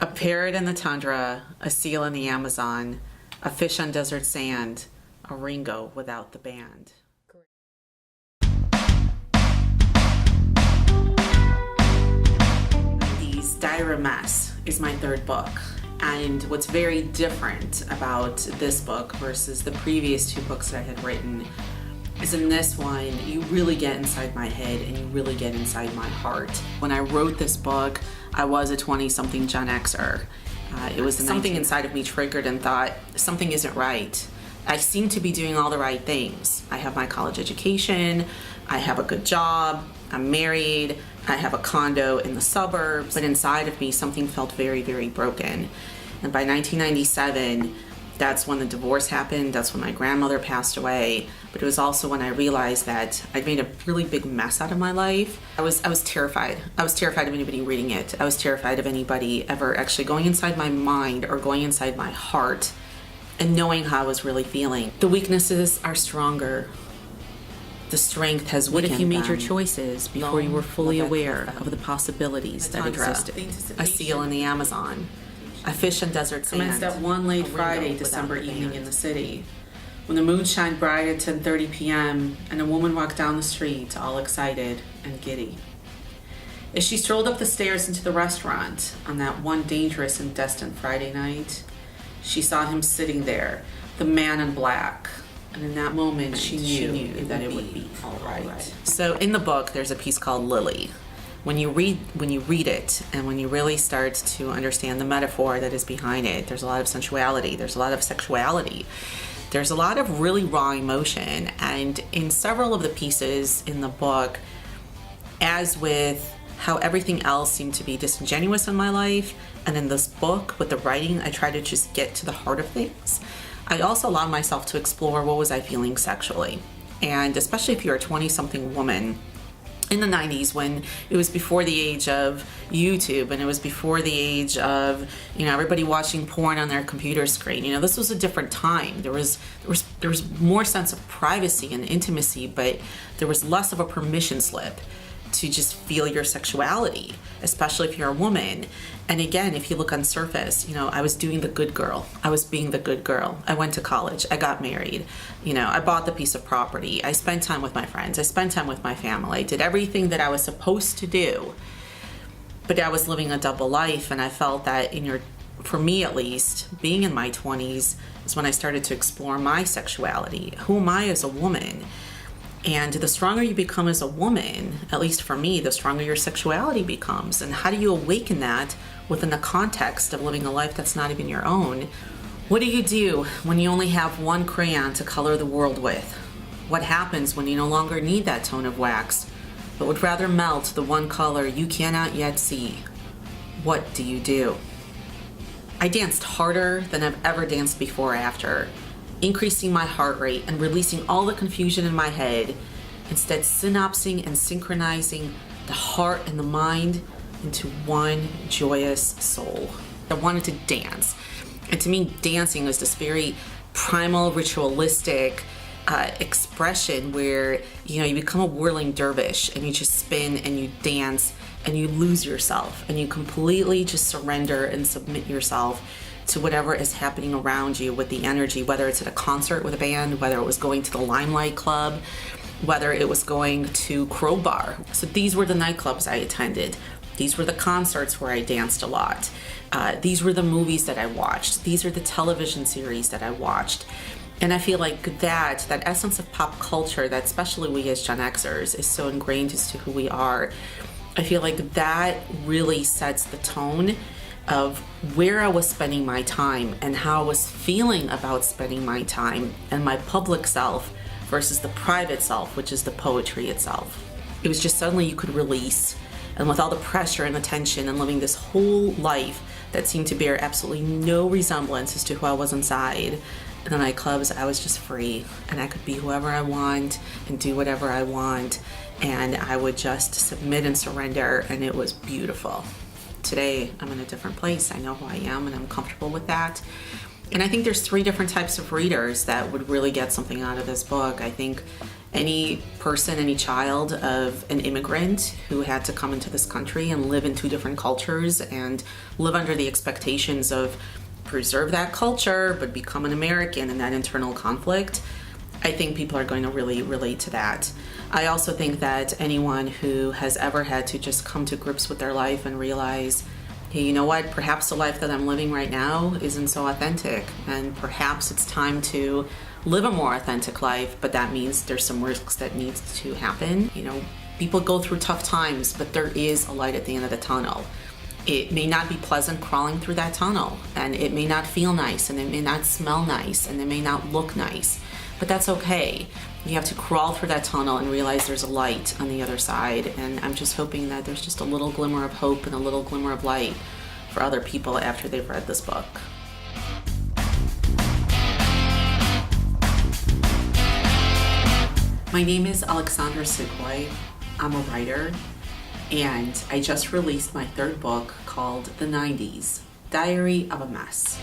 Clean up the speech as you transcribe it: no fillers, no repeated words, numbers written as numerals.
A parrot in the tundra, a seal in the Amazon, a fish on desert sand, a Ringo without the band. These Dire Mess is my third book. And what's very different about this book versus the previous two books that I had written is in this one, you really get inside my head and you really get inside my heart. When I wrote this book, I was a 20-something Gen Xer. It was something inside of me triggered and thought, something isn't right. I seem to be doing all the right things. I have my college education, I have a good job, I'm married, I have a condo in the suburbs, but inside of me something felt very, very broken. And by 1997, that's when the divorce happened, that's when my grandmother passed away, but it was also when I realized that I'd made a really big mess out of my life. I was terrified. I was terrified of anybody reading it. I was terrified of anybody ever actually going inside my mind or going inside my heart and knowing how I was really feeling. The weaknesses are stronger. The strength has weakened. What if you made your choices before you were fully aware of the possibilities that existed? A seal in the Amazon. A fish on desert sand. Commenced at one late Friday, December evening in the city, when the moon shined bright at 10:30 p.m. and a woman walked down the street, all excited and giddy. As she strolled up the stairs into the restaurant on that one dangerous and destined Friday night, she saw him sitting there, the man in black. And in that moment, she knew that it would be all right. So in the book, there's a piece called Lily. When you read it and when you really start to understand the metaphor that is behind it, there's a lot of sensuality, there's a lot of sexuality, there's a lot of really raw emotion. And in several of the pieces in the book, as with how everything else seemed to be disingenuous in my life, and in this book with the writing, I try to just get to the heart of things. I also allowed myself to explore what was I feeling sexually. And especially if you're a 20-something woman, in the 90s, when it was before the age of YouTube and it was before the age of, everybody watching porn on their computer screen, this was a different time. There was more sense of privacy and intimacy, but there was less of a permission slip to just feel your sexuality, especially if you're a woman. And again, if you look on surface, I was doing the good girl. I was being the good girl. I went to college. I got married. I bought the piece of property. I spent time with my friends. I spent time with my family. I did everything that I was supposed to do. But I was living a double life, and I felt that for me at least, being in my 20s is when I started to explore my sexuality. Who am I as a woman? And the stronger you become as a woman, at least for me, the stronger your sexuality becomes. And how do you awaken that within the context of living a life that's not even your own? What do you do when you only have one crayon to color the world with? What happens when you no longer need that tone of wax, but would rather melt the one color you cannot yet see? What do you do? I danced harder than I've ever danced before or after, increasing my heart rate and releasing all the confusion in my head, instead synapsing and synchronizing the heart and the mind into one joyous soul. I wanted to dance. And to me, dancing was this very primal, ritualistic expression where, you become a whirling dervish and you just spin and you dance and you lose yourself and you completely just surrender and submit yourself to whatever is happening around you with the energy, whether it's at a concert with a band, whether it was going to the Limelight Club, whether it was going to Crowbar. So these were the nightclubs I attended. These were the concerts where I danced a lot. These were the movies that I watched. These are the television series that I watched. And I feel like that essence of pop culture that especially we as Gen Xers is so ingrained as to who we are, I feel like that really sets the tone of where I was spending my time and how I was feeling about spending my time and my public self versus the private self, which is the poetry itself. It was just suddenly you could release, and with all the pressure and attention and living this whole life that seemed to bear absolutely no resemblance as to who I was inside, in the nightclubs, I was just free and I could be whoever I want and do whatever I want, and I would just submit and surrender, and it was beautiful. Today, I'm in a different place. I know who I am and I'm comfortable with that. And I think there's three different types of readers that would really get something out of this book. I think Any person, any child of an immigrant who had to come into this country and live in two different cultures and live under the expectations of preserve that culture but become an American, and that internal conflict, I think people are going to really relate to that. I also think that anyone who has ever had to just come to grips with their life and realize, hey, you know what, perhaps the life that I'm living right now isn't so authentic, and perhaps it's time to live a more authentic life, but that means there's some risks that needs to happen. You know, people go through tough times, but there is a light at the end of the tunnel. It may not be pleasant crawling through that tunnel, and it may not feel nice, and it may not smell nice, and it may not look nice, but that's okay. You have to crawl through that tunnel and realize there's a light on the other side, and I'm just hoping that there's just a little glimmer of hope and a little glimmer of light for other people after they've read this book. My name is Alexsandra Sukhoy. I'm a writer, and I just released my third book called The 90s, Diary of a Mess.